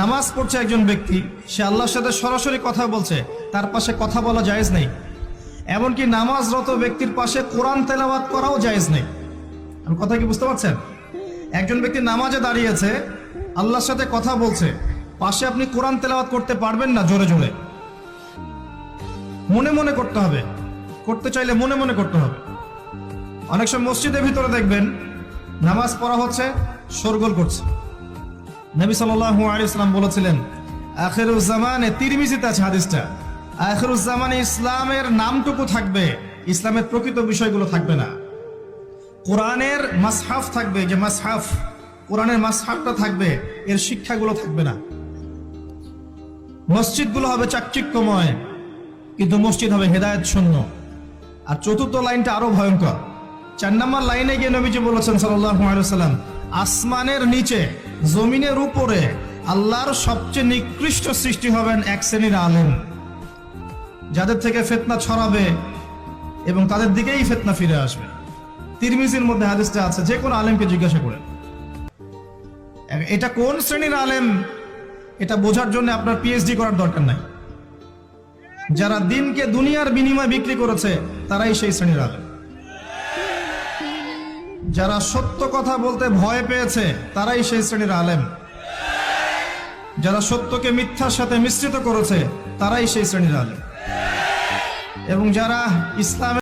নামাজ পড়ছে একজন ব্যক্তি, সে আল্লাহর সাথে সরাসরি কথা বলছে, তার পাশে কথা বলা জায়েজ নেই। এমনকি নামাজরত ব্যক্তির পাশে কোরআন তেলাওয়াত করাও জায়েজ নেই। আমি কথা কি বুঝতে পারছেন? একজন ব্যক্তি নামাজে দাঁড়িয়েছে, আল্লাহর সাথে কথা বলছে, পাশে আপনি কোরআন তেলাওয়াত করতে পারবেন না জোরে জোরে। মনে মনে করতে হবে, করতে চাইলে মনে মনে করতে হবে। অনেক সময় মসজিদের ভিতরে দেখবেন নামাজ পড়া হচ্ছে, শোরগোল করছে। নবী সাল্লাল্লাহু আলাইহি ওয়াসাল্লাম বলেছিলেন, আখিরুজ জামানে, তিরমিজিতে আছে হাদিসটা, আখিরুজ জামানে ইসলামের নামটুকু থাকবে, ইসলামের প্রকৃত বিষয়গুলো থাকবে না। কোরআনের মাসহাফ থাকবে, যে মাসহাফ, কোরআনের মাসহাফটা থাকবে, এর শিক্ষাগুলো থাকবে না। মসজিদগুলো হবে চাকচিক্যময়, কিন্তু মসজিদ হবে হেদায়েত শূন্য। আর চতুর্থ লাইনটা আরো ভয়ঙ্কর। 4 নম্বর লাইনে গিয়ে নবীজি বলেছেন সাল্লাল্লাহু আলাইহি ওয়াসাল্লাম, আসমানের নিচে জমিনের উপরে আল্লাহর সবচেয়ে নিকৃষ্ট সৃষ্টি হবেন এক শ্রেণীর আলেম, যাদের থেকে ফিতনা ছড়াবে এবং তাদের দিকেই ফিতনা ফিরে আসবে। তিরমিজির মধ্যে হাদিসটা আছে, যে কোনো আলেমকে জিজ্ঞাসা করেন এটা কোন শ্রেণীর আলেম, এটা বোঝার জন্য আপনার পিএইচডি করার দরকার নাই। যারা দিনকে দুনিয়ার বিনিময়ে বিক্রি করেছে তারাই সেই শ্রেণীর আলেম। যারা সত্য কথা বলতে ভয় পেয়েছে তারাই সেই শ্রেণীর আলেম। যারা সত্যকে মিথ্যার সাথে মিশ্রিত করেছে তারাই সেই শ্রেণীর আলেম। এবং যারা ইসলামের